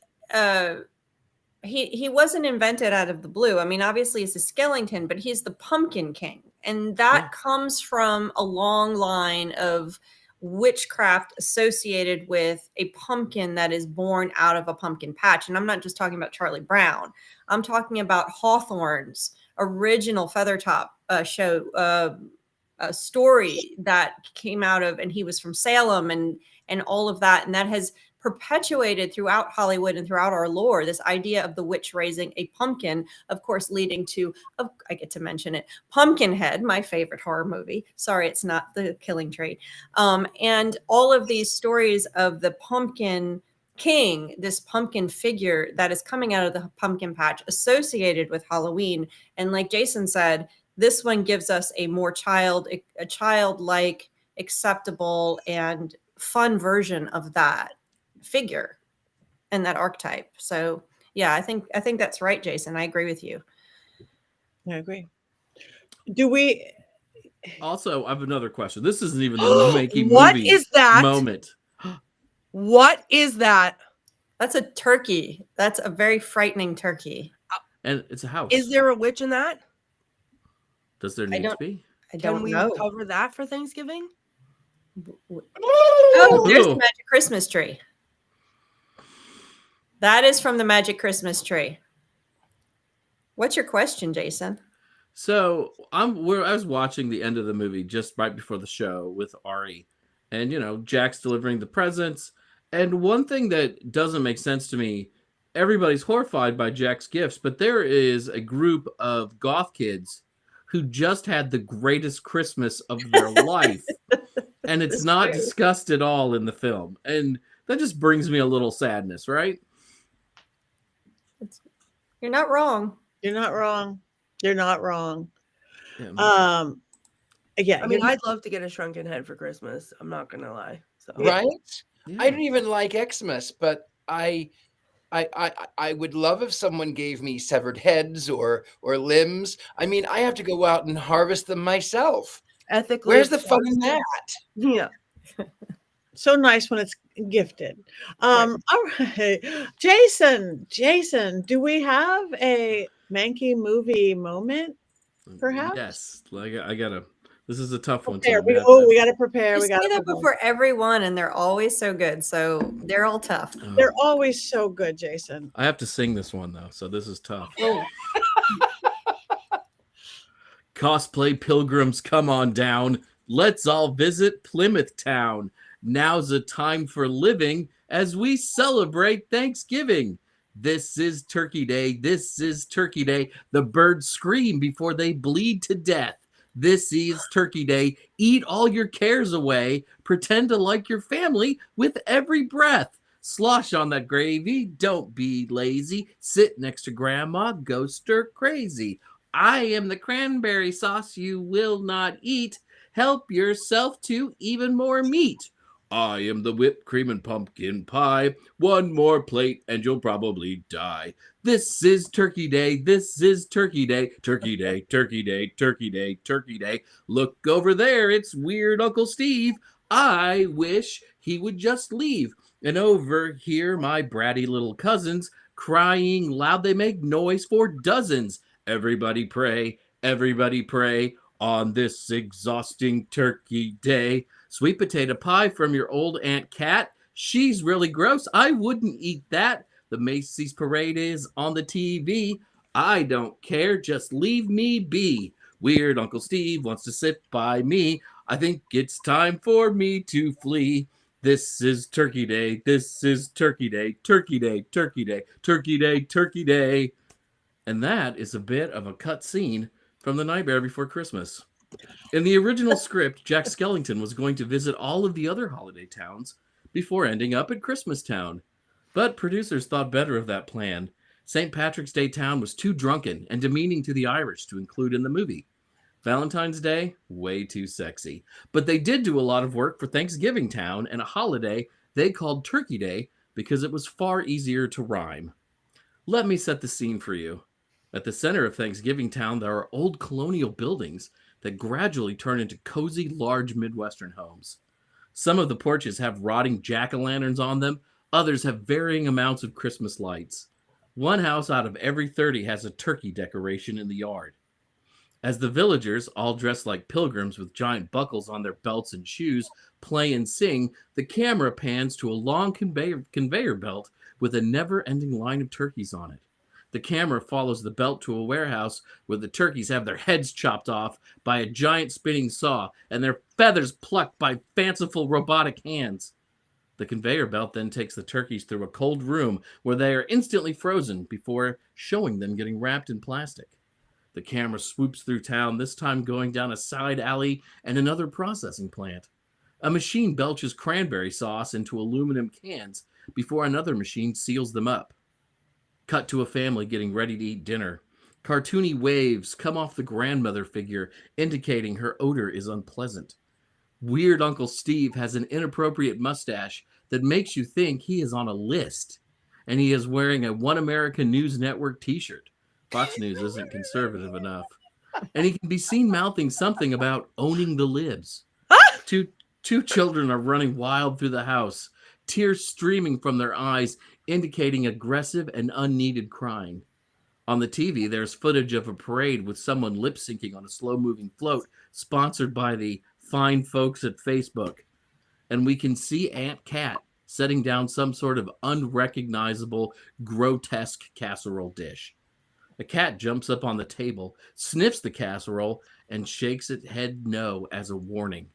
he wasn't invented out of the blue. I mean, obviously it's a Skellington, but he's the Pumpkin King. And that comes from a long line of witchcraft associated with a pumpkin that is born out of a pumpkin patch. And I'm not just talking about Charlie Brown. I'm talking about Hawthorne's original Feathertop show, a story that came out of, and he was from Salem and all of that. And that has perpetuated throughout Hollywood and throughout our lore, this idea of the witch raising a pumpkin, of course, leading to, I get to mention it, Pumpkinhead, my favorite horror movie. Sorry, it's not The Killing Tree. And all of these stories of the Pumpkin King, this pumpkin figure that is coming out of the pumpkin patch associated with Halloween. And like Jason said, this one gives us a more childlike, acceptable, and fun version of that figure and that archetype. So yeah, I think that's right, Jason. I agree with you. I agree. Do we Also, I have another question. This isn't even the Mankey What movie is that? moment. What is that? That's a turkey. That's a very frightening turkey. And it's a house. Is there a witch in that? Does there need to be? I Can don't we know. cover that for Thanksgiving? Oh, there's the Magic Christmas Tree. That is from the Magic Christmas Tree. What's your question, Jason? So I was watching the end of the movie just right before the show with Ari, and Jack's delivering the presents. And one thing that doesn't make sense to me, everybody's horrified by Jack's gifts, but there is a group of goth kids who just had the greatest Christmas of their life, and it's not discussed at all in the film, and that just brings me a little sadness, right? You're not wrong. You're not wrong. You're not wrong. Yeah, Yeah, I mean, I'd love to get a shrunken head for Christmas. I'm not gonna lie. So Right? yeah. I don't even like Xmas, but I would love if someone gave me severed heads or limbs. I mean, I have to go out and harvest them myself. ethically, Where's the fun in that? Yeah. so nice when it's gifted. All right. Jason, do we have a Mankey movie moment? Perhaps? Yes. I gotta. This is a tough one. Prepare. Too. We got to prepare. You We got say to that before everyone, and they're always so good. So they're all tough. Oh, They're always so good, Jason. I have to sing this one though, so this is tough. Oh. Cosplay pilgrims, come on down. Let's all visit Plymouth Town. Now's a time for living as we celebrate Thanksgiving. This is Turkey Day. This is Turkey Day. The birds scream before they bleed to death. This is Turkey Day. Eat all your cares away. Pretend to like your family with every breath. Slosh on that gravy. Don't be lazy. Sit next to Grandma. Go stir crazy. I am the cranberry sauce you will not eat. Help yourself to even more meat. I am the whipped cream and pumpkin pie. One more plate and you'll probably die. This is Turkey Day. This is Turkey Day. Turkey Day, Turkey Day, Turkey Day, Turkey Day. Look over there. It's weird Uncle Steve. I wish he would just leave. And over here, my bratty little cousins crying loud. They make noise for dozens. Everybody pray. Everybody pray on this exhausting turkey day. Sweet potato pie from your old Aunt Cat. She's really gross. I wouldn't eat that. The Macy's parade is on the TV. I don't care. Just leave me be. Weird Uncle Steve wants to sit by me. I think it's time for me to flee. This is Turkey Day. This is Turkey Day. Turkey Day. Turkey Day. Turkey Day. Turkey Day. And that is a bit of a cut scene from The Nightmare Before Christmas. In the original script, Jack Skellington was going to visit all of the other holiday towns before ending up at Christmas Town. But producers thought better of that plan. St. Patrick's Day Town was too drunken and demeaning to the Irish to include in the movie. Valentine's Day, way too sexy. But they did do a lot of work for Thanksgiving Town and a holiday they called Turkey Day because it was far easier to rhyme. Let me set the scene for you. At the center of Thanksgiving Town, there are old colonial buildings that gradually turn into cozy, large Midwestern homes. Some of the porches have rotting jack-o'-lanterns on them. Others have varying amounts of Christmas lights. One house out of every 30 has a turkey decoration in the yard. As the villagers, all dressed like pilgrims with giant buckles on their belts and shoes, play and sing, the camera pans to a long conveyor belt with a never-ending line of turkeys on it. The camera follows the belt to a warehouse where the turkeys have their heads chopped off by a giant spinning saw and their feathers plucked by fanciful robotic hands. The conveyor belt then takes the turkeys through a cold room where they are instantly frozen before showing them getting wrapped in plastic. The camera swoops through town, this time going down a side alley and another processing plant. A machine belches cranberry sauce into aluminum cans before another machine seals them up. Cut to a family getting ready to eat dinner. Cartoony waves come off the grandmother figure, indicating her odor is unpleasant. Weird Uncle Steve has an inappropriate mustache that makes you think he is on a list, and he is wearing a One American News Network t-shirt. Fox News isn't conservative enough. And he can be seen mouthing something about owning the libs. Two children are running wild through the house, tears streaming from their eyes, indicating aggressive and unneeded crying. On the TV, there's footage of a parade with someone lip-syncing on a slow-moving float, sponsored by the fine folks at Facebook. And we can see Aunt Cat setting down some sort of unrecognizable, grotesque casserole dish. A cat jumps up on the table, sniffs the casserole, and shakes its head no as a warning.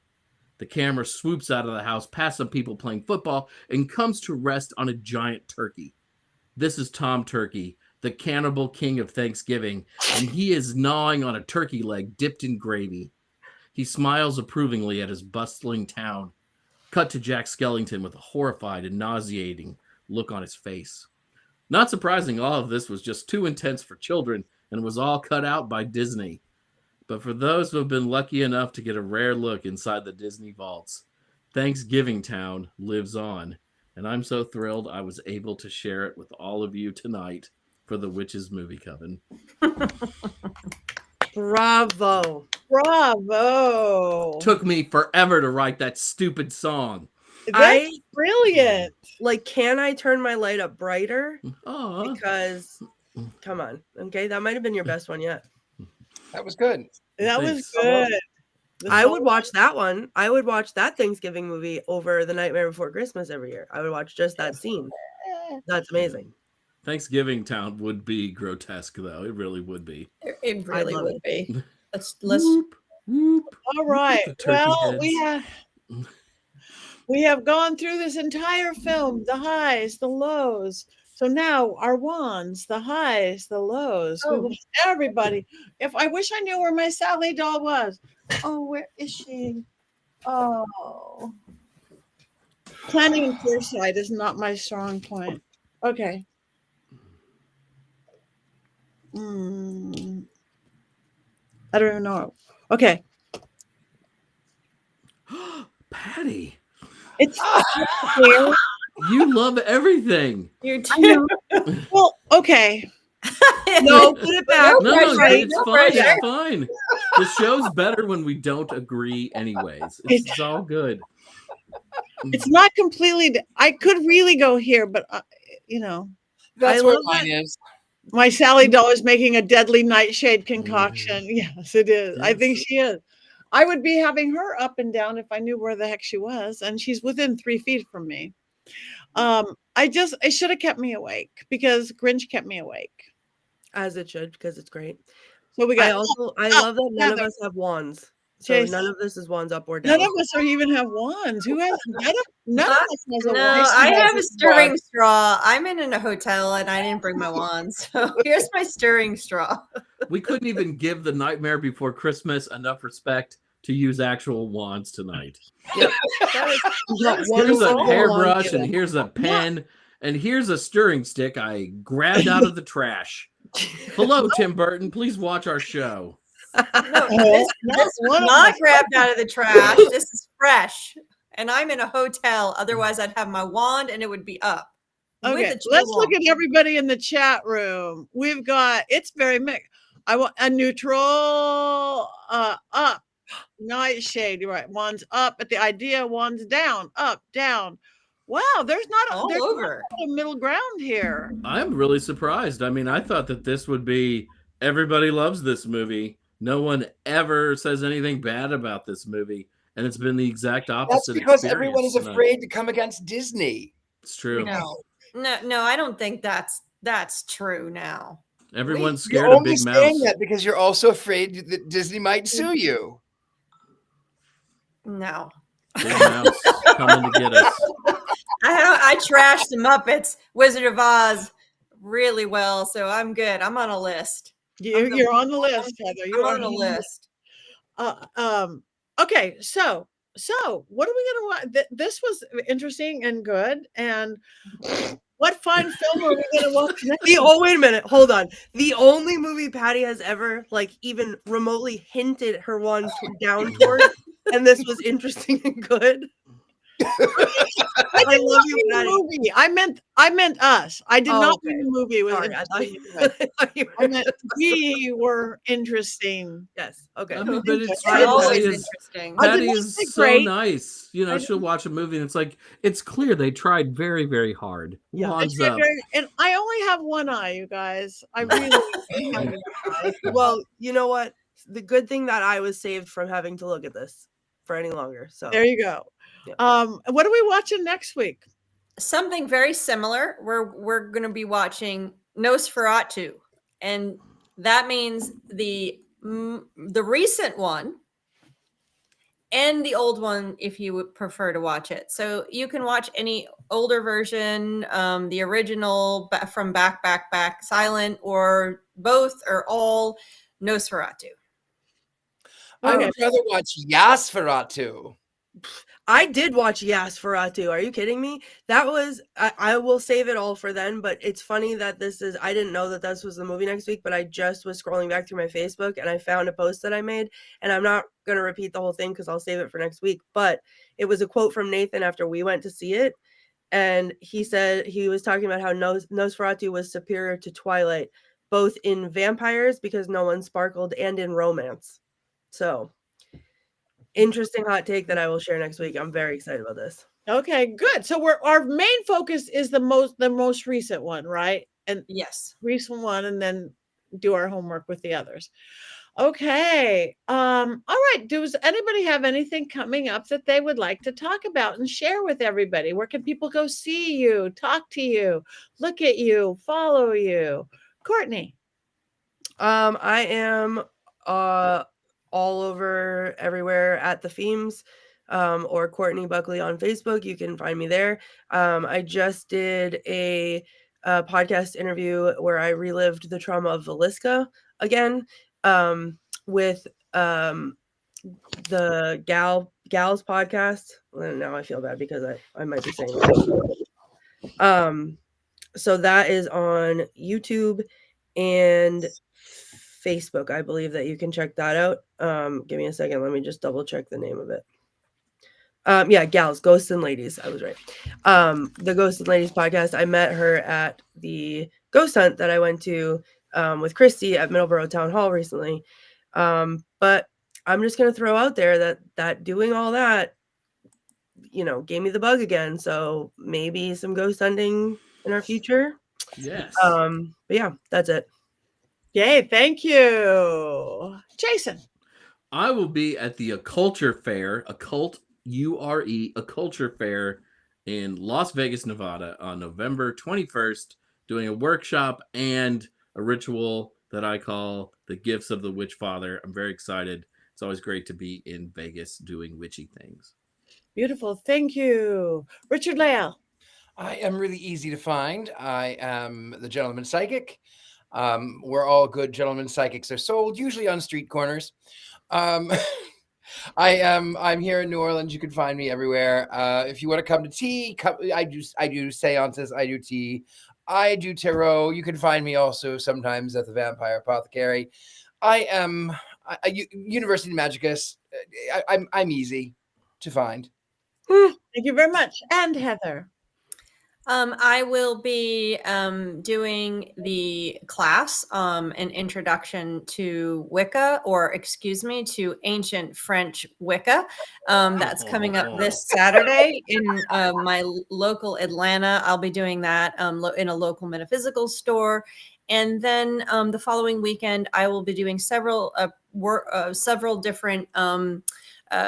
The camera swoops out of the house past some people playing football and comes to rest on a giant turkey. This is Tom Turkey, the cannibal king of Thanksgiving, and he is gnawing on a turkey leg dipped in gravy. He smiles approvingly at his bustling town. Cut to Jack Skellington with a horrified and nauseating look on his face. Not surprising, all of this was just too intense for children and was all cut out by Disney. But for those who have been lucky enough to get a rare look inside the Disney vaults, Thanksgiving Town lives on, and I'm so thrilled I was able to share it with all of you tonight for the Witches Movie Coven. Bravo. Bravo. Took me forever to write that stupid song. That's brilliant. Like, can I turn my light up brighter? Aww. Because, come on. Okay, that might have been your best one yet. That was good. That was Thanks. good. I would watch that one. I would watch that Thanksgiving movie over The Nightmare Before Christmas every year. I would watch just that scene. That's amazing. Thanksgiving Town would be grotesque, though. It really would be. It really love would be. Let's Whoop, whoop. All right. The turkey Well, heads. we have gone through this entire film, the highs, the lows. So now our wands, the highs, the lows. We want everybody. If I wish I knew where my Sally doll was. Oh, where is she? Oh. Planning and foresight is not my strong point. Okay. I don't even know. Okay. Patty, It's here. you love everything. You're too. Well, okay. No, put it back. No, Right, it's no fine. pressure. It's fine. The show's better when we don't agree anyways. It's all good. It's not completely. I could really go here, but you know. That's I where love mine is. My Sally doll is making a deadly nightshade concoction. Yes, it is. I think Yes. she is. I would be having her up and down if I knew where the heck she was, and she's within 3 feet from me. I should have kept me awake because Grinch kept me awake. As it should, because it's great. So we I got love that none of Heather. us have wands. So Jason. none of this is wands up or down. None of us are even have wands. Who has none of us has a No, wand? I has have a a stirring wand. straw. I'm in a hotel and I didn't bring my wand. So here's my stirring straw. We couldn't even give the Nightmare Before Christmas enough respect to use actual wands tonight. Yep. That Got one Here's a single hairbrush wand. and here's a pen and here's a stirring stick I grabbed out of the trash. Hello, Tim Burton. Please watch our show. No, Oh, this one was of not us. grabbed out of the trash. This is fresh. And I'm in a hotel. Otherwise, I'd have my wand and it would be up. with Okay, a chill let's look wand. at everybody in the chat room. We've got it's very mixed. I want a neutral up nightshade. You're right. One's up at the idea, one's down, up, down. Wow, there's not All there's over. not a middle ground here. I'm really surprised. I mean, I thought that this would be everybody loves this movie. No one ever says anything bad about this movie, and it's been the exact That's opposite. because everyone is experience tonight. afraid to come against Disney. It's true. No, I don't think that's true now. Everyone's You're scared of only Big saying Mouse. that because you're also afraid that Disney might sue you. No. Big Mouse coming to get us. I trashed the Muppets, Wizard of Oz really well, so I'm good. I'm on a list. You're on the list, Heather. I'm You're on a list. Okay, so what are we gonna watch? This was interesting and good. And what fine film are we gonna watch next? Wait a minute, hold on. The only movie Patti has ever like even remotely hinted her one down toward, and this was interesting and good. I I love you, mean the Patti. movie. I meant us. I did Oh, not okay. mean the movie was Sorry, I thought interesting. I meant we were interesting. yes. Okay. I mean, but it's It's true. always Patty is, interesting. I did Patty not is say so great. nice. You know, I she'll watch a movie and it's like, it's clear they tried very, very hard. Yeah. Wands up. And I only have one eye, you guys. I really have one eye. Well, you know what? The good thing that I was saved from having to look at this for any longer. So There you go. Yeah. What are we watching next week? Something very similar. We're going to be watching Nosferatu, and that means the recent one and the old one if you would prefer to watch it. So you can watch any older version, the original from back silent, or both or all Nosferatu. I Okay. would rather watch Yasferatu. I did watch Yasferatu. Are you kidding me? That was I will save it all for then, but it's funny that I didn't know that this was the movie next week, but I just was scrolling back through my Facebook and I found a post that I made, and I'm not going to repeat the whole thing because I'll save it for next week, but it was a quote from Nathan after we went to see it, and he said he was talking about how Nosferatu was superior to Twilight, both in vampires because no one sparkled and in romance. So interesting hot take that I will share next week. I'm very excited about this. Okay, good. So our main focus is the most recent one, right? And Yes. recent one, and then do our homework with the others. Okay. All right. Does anybody have anything coming up that they would like to talk about and share with everybody? Where can people go see you, talk to you, look at you, follow you? Courtney. I am all over everywhere at the Themes, or Courtney Buckley on Facebook. You can find me there. I just did a podcast interview where I relived the trauma of Villisca again, with the Gals podcast. And now I feel bad because I might be saying that. So that is on YouTube and Facebook. I believe that you can check that out. Give me a second. Let me just double check the name of it. Yeah, Gals, Ghosts and Ladies. I was right. The Ghosts and Ladies podcast. I met her at the ghost hunt that I went to with Christy at Middleborough Town Hall recently. But I'm just going to throw out there that doing all that, gave me the bug again. So maybe some ghost hunting in our future. Yes. But yeah, that's it. Yay, thank you. Jason. I will be at the Occulture Fair, Occult URE, Occulture Fair in Las Vegas, Nevada on November 21st, doing a workshop and a ritual that I call the Gifts of the Witch Father. I'm very excited. It's always great to be in Vegas doing witchy things. Beautiful. Thank you. Richard-Lael. I am really easy to find. I am the Gentleman Psychic. Where all good gentleman psychics are sold, usually on street corners. I'm here in New Orleans. You can find me everywhere. If you want to come to tea, I do seances, I do tea, I do tarot. You can find me also sometimes at the Vampire Apothecary. I am a University Magicus. I'm easy to find. Thank you very much. And Heather. I will be doing the class, an introduction to Wicca, or excuse me, to ancient French Wicca. That's coming up this Saturday in my local Atlanta. I'll be doing that in a local metaphysical store. And then the following weekend, I will be doing several different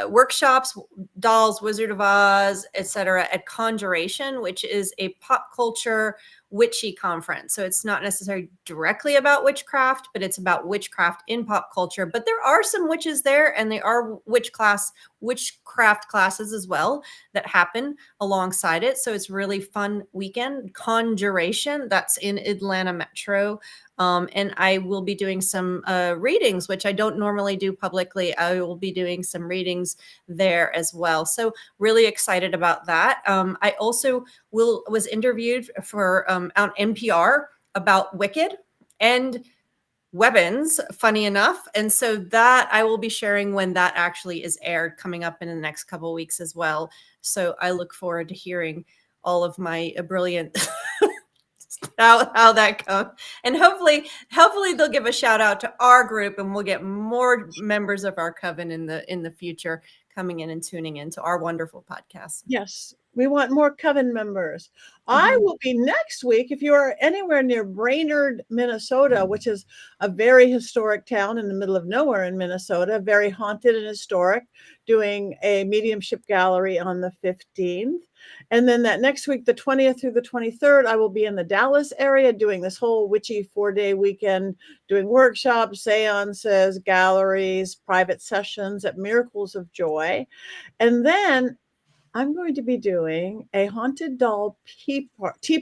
workshops, dolls, Wizard of Oz, etc. at Conjuration, which is a pop culture witchy conference. So it's not necessarily directly about witchcraft, but it's about witchcraft in pop culture. But there are some witches there, and they are witchcraft classes as well that happen alongside it. So it's really fun weekend. Conjuration, that's in Atlanta Metro. And I will be doing some readings, which I don't normally do publicly. I will be doing some readings there as well. So really excited about that. I also was interviewed for on NPR about Wicked and weapons, funny enough. And so that I will be sharing when that actually is aired, coming up in the next couple of weeks as well. So I look forward to hearing all of my brilliant how that goes, and hopefully they'll give a shout out to our group, and we'll get more members of our coven in the future coming in and tuning into our wonderful podcast. Yes, we want more coven members. I will be next week. If you are anywhere near Brainerd, Minnesota, which is a very historic town in the middle of nowhere in Minnesota, very haunted and historic, doing a mediumship gallery on the 15th. And then that next week, the 20th through the 23rd, I will be in the Dallas area doing this whole witchy 4-day weekend, doing workshops, seances, galleries, private sessions at Miracles of Joy. And then I'm going to be doing a haunted doll tea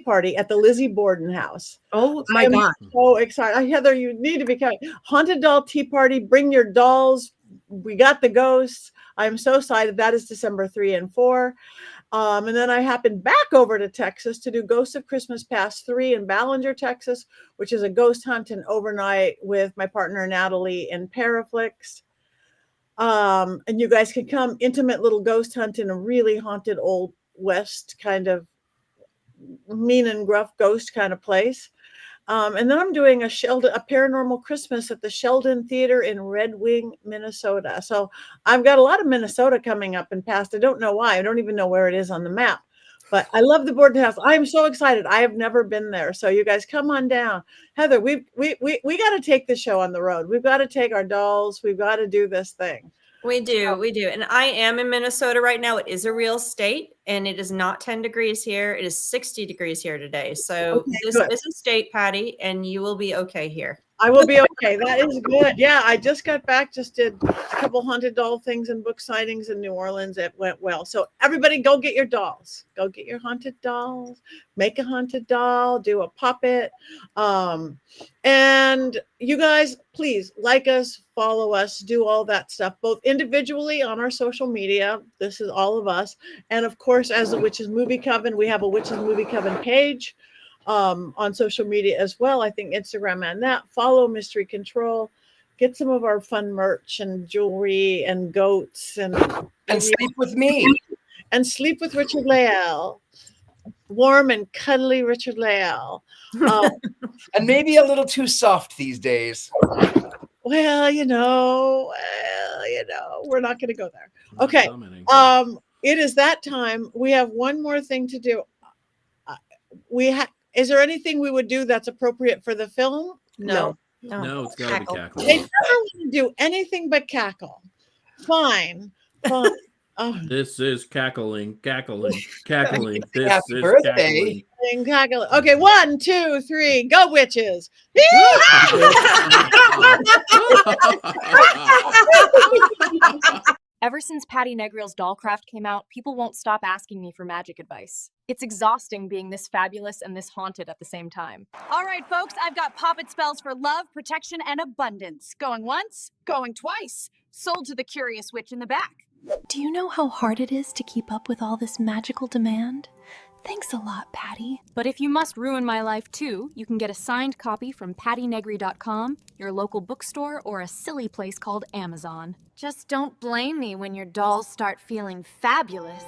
party at the Lizzie Borden house. Oh my God. So excited. Heather, you need to be coming. Haunted doll tea party. Bring your dolls. We got the ghosts. I'm so excited. That is December 3 and 4. And then I happened back over to Texas to do Ghosts of Christmas Past 3 in Ballinger, Texas, which is a ghost hunt and overnight with my partner Natalie in Paraflix. And you guys can come, intimate little ghost hunt in a really haunted old West kind of mean and gruff ghost kind of place. And then I'm doing a paranormal Christmas at the Sheldon Theater in Red Wing, Minnesota. So I've got a lot of Minnesota coming up and past. I don't know why. I don't even know where it is on the map. But I love the Borden House. I'm so excited. I have never been there. So you guys come on down. Heather, we got to take the show on the road. We've got to take our dolls. We've got to do this thing. We do. And I am in Minnesota right now. It is a real state, and it is not 10 degrees here. It is 60 degrees here today. So this is a state, Patti, and you will be okay here. I will be okay. That is good. Yeah, I just got back, just did a couple haunted doll things and book signings in New Orleans. It went well. So everybody go get your dolls. Go get your haunted dolls. Make a haunted doll. Do a puppet. And you guys, please like us, follow us, do all that stuff, both individually on our social media. This is all of us. And of course, as the Witches Movie Coven, we have a Witches Movie Coven page. On social media as well. I think Instagram and that. Follow Mystery Control. Get some of our fun merch and jewelry and goats and sleep with me. And sleep with Richard-Lael. Warm and cuddly Richard-Lael. And maybe a little too soft these days. Well, you know, we're not going to go there. Okay. It is that time. We have one more thing to do. Is there anything we would do that's appropriate for the film? No. No, it's gotta be Cackle. They cackling. never want to do anything but cackle. Fine. Oh, This is cackling, cackling, cackling. This Happy is birthday. cackling. okay, 1, 2, 3, go witches. Ever since Patti Negri's Dollcraft came out, people won't stop asking me for magic advice. It's exhausting being this fabulous and this haunted at the same time. All right, folks, I've got poppet spells for love, protection, and abundance. Going once, going twice. Sold to the curious witch in the back. Do you know how hard it is to keep up with all this magical demand? Thanks a lot, Patti. But if you must ruin my life too, you can get a signed copy from pattinegri.com, your local bookstore, or a silly place called Amazon. Just don't blame me when your dolls start feeling fabulous.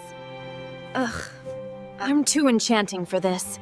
Ugh, I'm too enchanting for this.